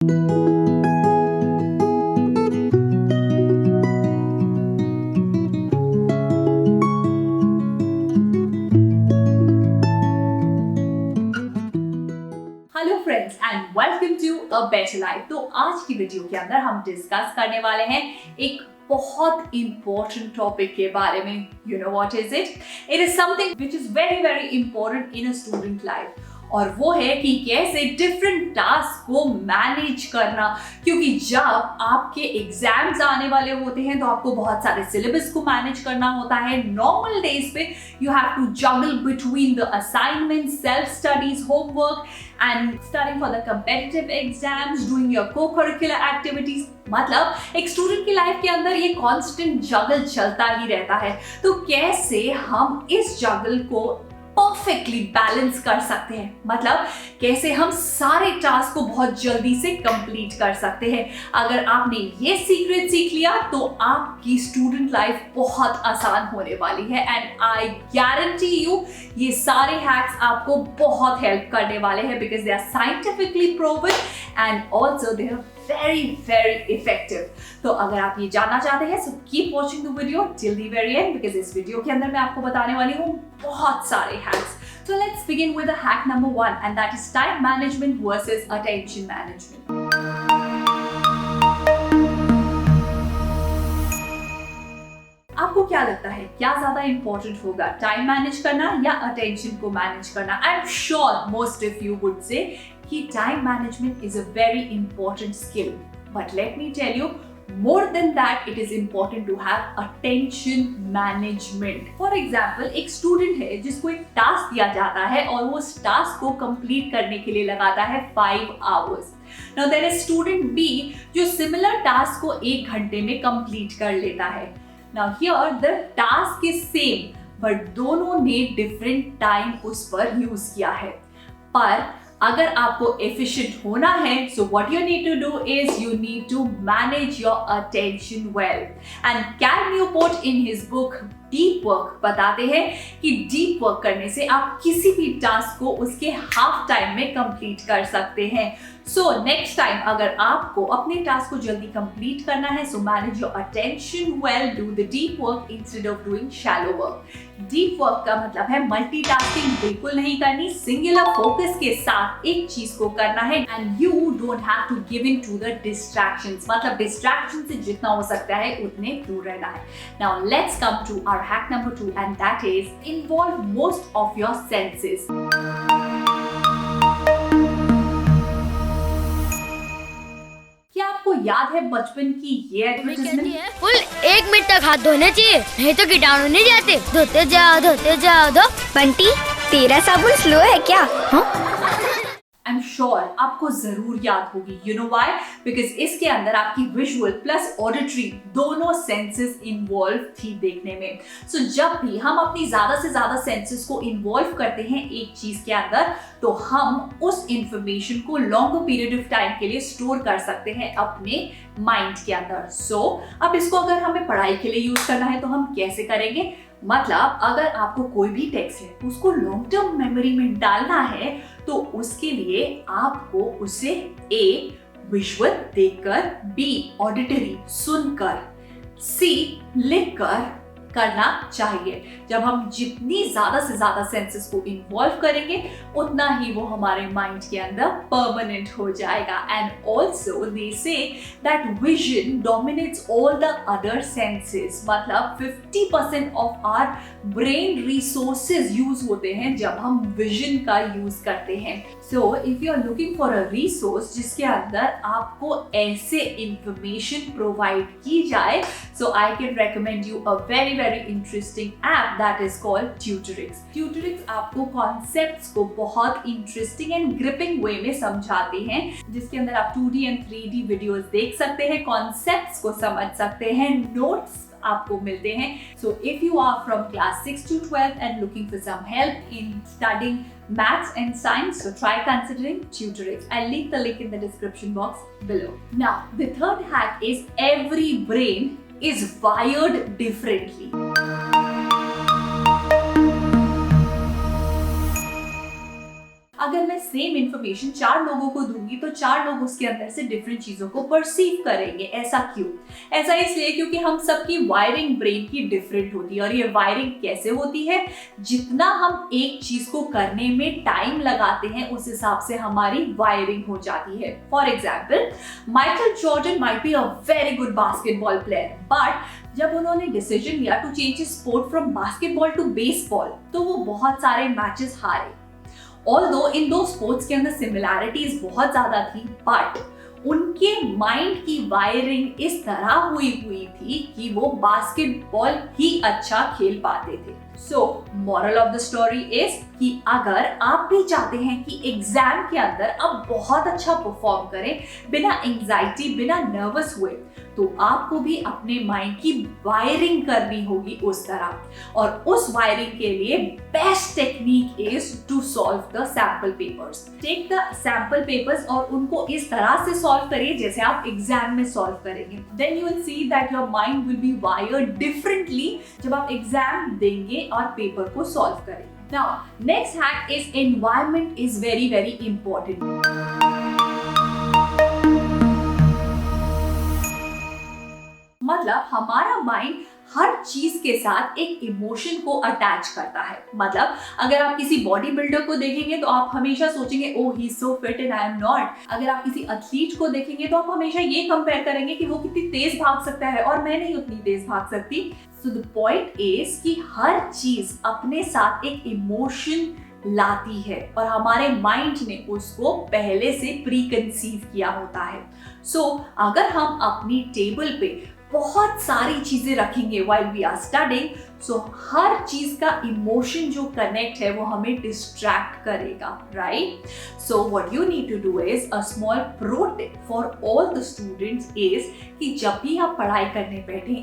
Hello friends and welcome to a better life. तो आज की वीडियो के अंदर हम डिस्कस करने वाले हैं एक बहुत इंपॉर्टेंट टॉपिक के बारे में। You know what is it? It is something which is very very important in a student life, और वो है कि कैसे डिफरेंट टास्क को मैनेज करना। क्योंकि जब आपके एग्जाम्स आने वाले होते हैं तो आपको बहुत सारे सिलेबस को मैनेज करना होता है। नॉर्मल डेज पे you have to juggle between the assignment, self studies, homework and studying for the competitive exams, doing your co-curricular activities. मतलब एक स्टूडेंट की लाइफ के अंदर ये कांस्टेंट जगल चलता ही रहता है। तो कैसे हम इस जगल को परफेक्टली बैलेंस कर सकते हैं, मतलब कैसे हम सारे टास्क को बहुत जल्दी से कंप्लीट कर सकते हैं। अगर आपने ये सीक्रेट सीख लिया तो आपकी स्टूडेंट लाइफ बहुत आसान होने वाली है। एंड आई गारंटी यू ये सारे हैक्स आपको बहुत हेल्प करने वाले हैं, because they are scientifically proven and also they are very very effective। तो अगर आप ये जानना चाहते हैं so keep watching the video till the very end, because इस वीडियो के अंदर मैं आपको बताने वाली हूँ बहुत सारे hacks। So let's begin with the hack number 1, and that is time management versus attention management। आपको क्या लगता है क्या ज्यादा इंपॉर्टेंट होगा, टाइम मैनेज करना या अटेंशन को मैनेज करना? I am sure most of you would say कि time management is a very important skill, but let me tell you, more than that it is important to have attention management। for example, एक student है जिसको एक task दिया जाता है और वो उस टास्क को कंप्लीट करने के लिए लगाता है 5 hours। now there is student B जो सिमिलर टास्क को 1 घंटे में कंप्लीट कर लेता है। now here the task is same, but दोनों ने डिफरेंट टाइम उस पर यूज किया है। पर अगर आपको एफिशिएंट होना है, so what you need to do is you need to manage your attention well। and Cal Newport in his book deep work बताते हैं कि डीप वर्क करने से आप किसी भी टास्क को उसके हाफ टाइम में कंप्लीट कर सकते हैं। सो नेक्स्ट टाइम अगर आपको अपने टास्क को जल्दी कंप्लीट करना है, so manage your attention well, do the deep work instead of doing shallow work. Deep work का मतलब है मल्टीटास्किंग बिल्कुल नहीं करनी, सिंगुलर फोकस के साथ एक चीज को करना है and you don't have to give in to the distractions. मतलब डिस्ट्रैक्शन से जितना हो सकता है उतने दूर रहना है। Now let's come to our hack number 2, and that is involve most of your senses। क्या आपको याद है बचपन की ये एडवर्टाइजमेंट? फुल 1 मिनट तक हाथ धोने चाहिए, नहीं तो कीटाणु नहीं जाते। धोते जाओ धो। बंटी, तेरा साबुन स्लो है क्या? आई एम श्योर आपको जरूर याद होगी। You know why? बिकॉज इसके अंदर आपकी विजुअल प्लस ऑडिटरी दोनों सेंसेस इन्वॉल्व थी देखने में। सो जब भी हम अपनी ज्यादा से ज्यादा सेंसेस को इन्वॉल्व करते हैं एक चीज के अंदर, तो हम उस इंफॉर्मेशन को लॉन्गर पीरियड ऑफ टाइम के लिए स्टोर कर सकते हैं अपने माइंड के अंदर। सो अब इसको अगर हमें पढ़ाई के लिए यूज करना है तो हम कैसे करेंगे? मतलब अगर आपको कोई भी टेक्स्ट है उसको लॉन्ग टर्म मेमोरी में डालना है, तो उसके लिए आपको उसे ए विजुअल देखकर, बी ऑडिटरी सुनकर, सी लिखकर करना चाहिए। जब हम जितनी ज्यादा से ज्यादा सेंसेस को इन्वॉल्व करेंगे उतना ही वो हमारे माइंड के अंदर परमानेंट हो जाएगा। And also they say that vision dominates all the other senses. मतलब 50% of our brain resources use होते हैं जब हम विजन का यूज करते हैं। So if you are looking for a resource जिसके अंदर आपको ऐसे इंफॉर्मेशन प्रोवाइड की जाए, so I can recommend you a very interesting app that is called Tutorix. Tutorix आपको कॉन्सेप्ट्स को बहुत इंटरेस्टिंग एंड ग्रिपिंग वे में समझाते हैं, जिसके अंदर आप 2D एंड 3D वीडियोस देख सकते हैं, कॉन्सेप्ट्स को समझ सकते हैं, नोट्स आपको मिलते हैं। So if you are from class 6 to 12 and looking for some help in studying maths and science, so try considering TutorX। I'll leave the link in the description box below। Now the third hack is every brain is wired differently। अगर मैं same information 4 लोगों को दूंगी तो 4 लोग उसके अंदर से डिफरेंट चीजों को परसीव करेंगे। ऐसा क्यों? ऐसा इसलिए क्योंकि हम सबकी वायरिंग ब्रेन की डिफरेंट होती है। और ये वायरिंग कैसे होती है? जितना हम एक चीज को करने में टाइम लगाते हैं उस हिसाब से हमारी वायरिंग हो जाती है। For example, Michael Jordan might be a very good basketball player, but जब उन्होंने डिसीजन लिया to change sport from basketball to baseball तो वो बहुत सारे मैचेस हारे। ऑल्दो इन दो स्पोर्ट्स के अंदर सिमिलैरिटीज बहुत ज्यादा थी, बट उनके माइंड की वायरिंग इस तरह हुई थी कि वो बास्केटबॉल ही अच्छा खेल पाते थे। So moral of the story is कि अगर आप भी चाहते हैं कि एग्जाम के अंदर आप बहुत अच्छा परफॉर्म करें बिना एंजाइटी, बिना नर्वस हुए, तो आपको भी अपने माइंड की वायरिंग करनी होगी उस तरह। और उस वायरिंग के लिए best technique is to solve the sample papers. Take the sample papers और उनको इस तरह से सॉल्व करिए जैसे आप एग्जाम में सॉल्व करेंगे। Then you will see that your mind will be wired differently जब आप एग्जाम देंगे और पेपर को सॉल्व करेंगे। Now next hack is environment is very very important. मतलब हमारा माइंड हर चीज के साथ एक इमोशन को अटैच करता है। मतलब अगर आप किसी बॉडी बिल्डर को देखेंगे तो आप हमेशा सोचेंगे oh he is so fit and I am not. अगर आप किसी एथलीट को देखेंगे तो आप हमेशा ये कंपेयर करेंगे कि वो कितनी तेज भाग सकता है और मैं नहीं उतनी तेज भाग सकती। सो द पॉइंट इज कि हर चीज अपने साथ एक इमोशन लाती है और हमारे माइंड ने उसको पहले से प्री कंसीव किया होता है। सो अगर हम अपनी टेबल पे बहुत सारी चीजें रखेंगे while we are studying, so हर चीज का इमोशन जो कनेक्ट है वो हमें डिस्ट्रैक्ट करेगा, right? So what you need to do is a small pro tip for all the students is कि जब भी आप पढ़ाई करने बैठे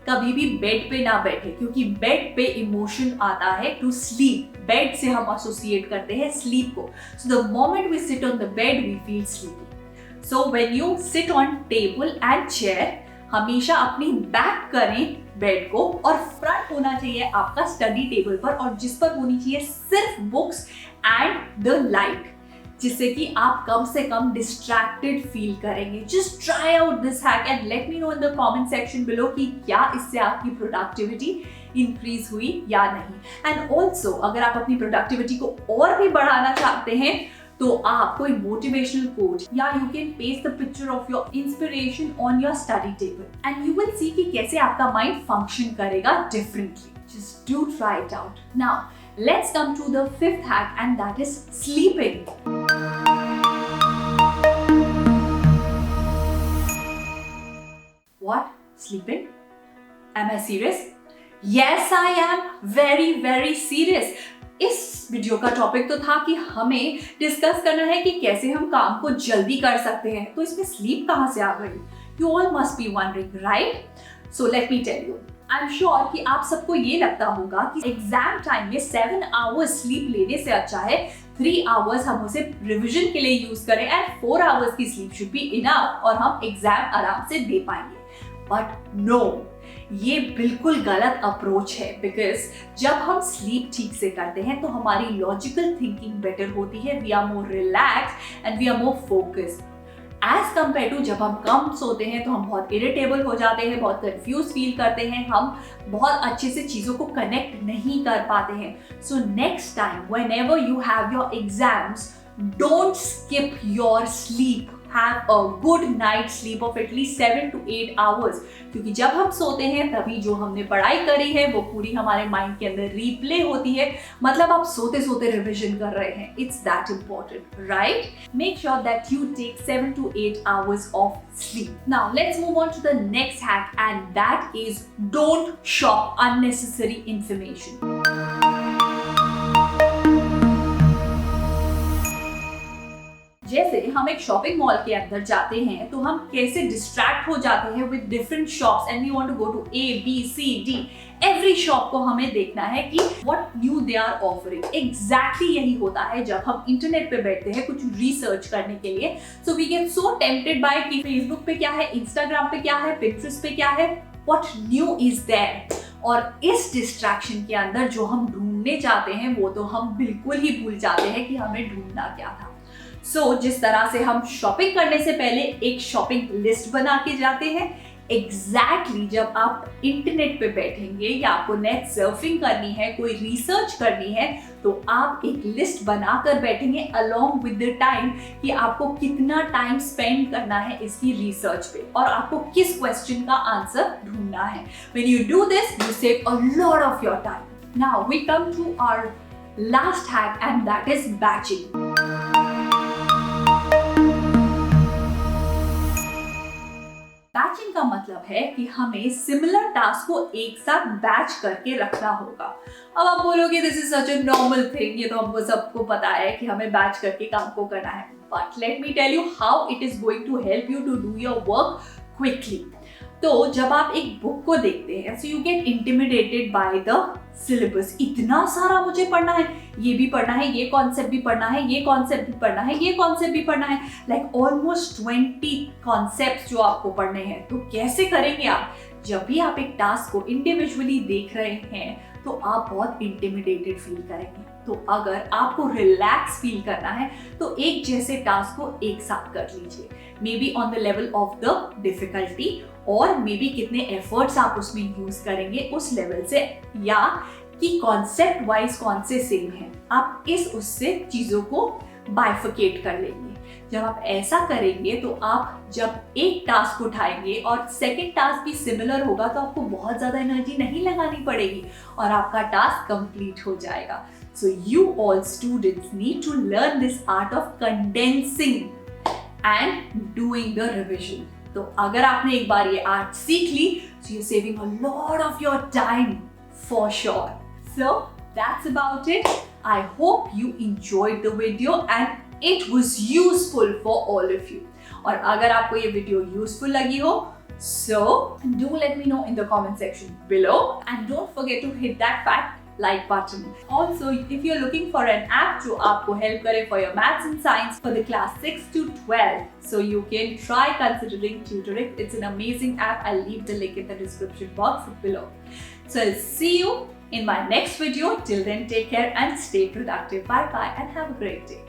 कभी भी बेड पे ना बैठे, क्योंकि बेड पे इमोशन आता है टू स्लीप। बेड से हम एसोसिएट करते हैं स्लीप को। So the moment we sit on the bed we feel sleepy. So when you sit on table and chair, हमेशा अपनी बैक करें बेड को और फ्रंट होना चाहिए आपका स्टडी टेबल पर और जिस पर होनी चाहिए सिर्फ बुक्स एंड द लाइट, जिससे कि आप कम से कम डिस्ट्रैक्टेड फील करेंगे। Just try out this hack and let me know in the comment section below कि क्या इससे आपकी प्रोडक्टिविटी इंक्रीज हुई या नहीं। एंड ऑल्सो अगर आप अपनी प्रोडक्टिविटी को और भी बढ़ाना चाहते हैं तो आप कोई मोटिवेशनल कोट या you can paste the picture of your inspiration on your study table and you will see कि कैसे आपका माइंड फंक्शन करेगा differently. Just do try it out. Now let's come to the fifth hack and that is sleeping. What? Sleeping? Am I serious? Yes, I am very very serious. इस video का topic तो था कि हमें discuss करना है कि कैसे हम काम को जल्दी कर सकते हैं, तो इसमें स्लीप कहाँ से आ गई? You all must be wondering, right? So let me tell you, I am sure कि आप सबको ये लगता होगा कि एग्जाम टाइम में 7 आवर्स स्लीप लेने से अच्छा है 3 आवर्स हम उसे रिविजन के लिए यूज करें एंड 4 आवर्स की स्लीप शुड बी इनफ और हम एग्जाम आराम से दे पाएंगे। बट नो, ये बिल्कुल गलत अप्रोच है। बिकॉज जब हम स्लीप ठीक से करते हैं तो हमारी लॉजिकल थिंकिंग बेटर होती है, we are more relax and we are more focused as compare to जब हम कम सोते हैं तो हम बहुत इरिटेबल हो जाते हैं, बहुत कंफ्यूज फील करते हैं, हम बहुत अच्छे से चीज़ों को कनेक्ट नहीं कर पाते हैं। So next time whenever you have your exams, don't skip your sleep. Have a good night sleep of at least 7 to 8 hours, क्योंकि जब हम सोते हैं तभी जो हमने पढ़ाई करी है वो पूरी हमारे माइंड के अंदर रीप्ले होती है। मतलब आप सोते सोते रिविजन कर रहे हैं। It's that important, right? Make sure that you take 7 to 8 hours of sleep. Now let's move on to the next hack, and that is don't shop unnecessary information. जैसे हम एक शॉपिंग मॉल के अंदर जाते हैं तो हम कैसे डिस्ट्रैक्ट हो जाते हैं with different shops and we want to go to A, B, C, D। Every shop को हमें देखना है कि what new they are offering. Exactly यही होता है जब हम इंटरनेट पे बैठते हैं कुछ रिसर्च करने के लिए। So we get so tempted by कि फेसबुक पे क्या है, इंस्टाग्राम पे क्या है, पिंटरेस्ट पे क्या है, व्हाट न्यू इज देयर। और इस डिस्ट्रैक्शन के अंदर जो हम ढूंढने ढूंढने चाहते हैं वो तो हम बिल्कुल ही भूल जाते हैं कि हमें ढूंढना क्या था। सो जिस तरह से हम शॉपिंग करने से पहले एक शॉपिंग लिस्ट बना के जाते हैं, एग्जैक्टली जब आप इंटरनेट पे बैठेंगे या आपको नेट सर्फिंग करनी है, कोई रिसर्च करनी है, तो आप एक लिस्ट बनाकर बैठेंगे अलोंग विद द टाइम कि आपको कितना टाइम स्पेंड करना है इसकी रिसर्च पे और आपको किस क्वेश्चन का आंसर ढूंढना है। When you do this you save a lot of your time. Now we come to our last hack and that is batching. Batching का मतलब है कि हमें सिमिलर टास्क को एक साथ बैच करके रखना होगा। अब आप बोलोगे this is such a normal thing, ये तो हमको सबको पता है कि हमें बैच करके काम को करना है, but let me tell you how it is going to help you to do your work quickly. तो जब आप एक बुक को देखते हैं so you get intimidated by the syllabus. इतना सारा मुझे पढ़ना है, ये भी पढ़ना है, ये कॉन्सेप्ट भी पढ़ना है, ये कॉन्सेप्ट भी पढ़ना है, ये कॉन्सेप्ट भी पढ़ना है, लाइक ऑलमोस्ट 20 कॉन्सेप्ट्स जो आपको पढ़ने हैं। तो कैसे करेंगे आप? जब भी आप एक टास्क को इंडिविजुअली देख रहे हैं तो आप बहुत इंटिमिडेटेड फील करेंगे। तो अगर आपको रिलैक्स फील करना है तो एक जैसे टास्क को एक साथ कर लीजिए, may be on the level of the difficulty और मे बी कितने एफर्ट्स आप उसमें यूज करेंगे उस लेवल से, या कि कॉन्सेप्ट वाइज कौन से सेम है, आप इस उससे चीजों को बाइफिकेट कर लेंगे। जब आप ऐसा करेंगे तो आप जब एक टास्क उठाएंगे और सेकंड टास्क भी सिमिलर होगा तो आपको बहुत ज्यादा एनर्जी नहीं लगानी पड़ेगी और आपका टास्क कंप्लीट हो जाएगा। So you all students need to learn this art of condensing and doing the revision. तो अगर आपने एक बार ये आर्ट सीख ली so you're saving a lot of your time for sure. So that's about it. I hope you enjoyed the video and it was useful for all of you. और अगर आपको ये वीडियो यूजफुल लगी हो so do let me know in the comment section below and don't forget to hit that fat like button. Also, if you're looking for an app जो आपको help करे for your maths and science for the class 6 to 12, so you can try considering Tutorix. It's an amazing app. I'll leave the link in the description box below. So I'll see you in my next video. Till then, take care and stay productive. Bye bye and have a great day.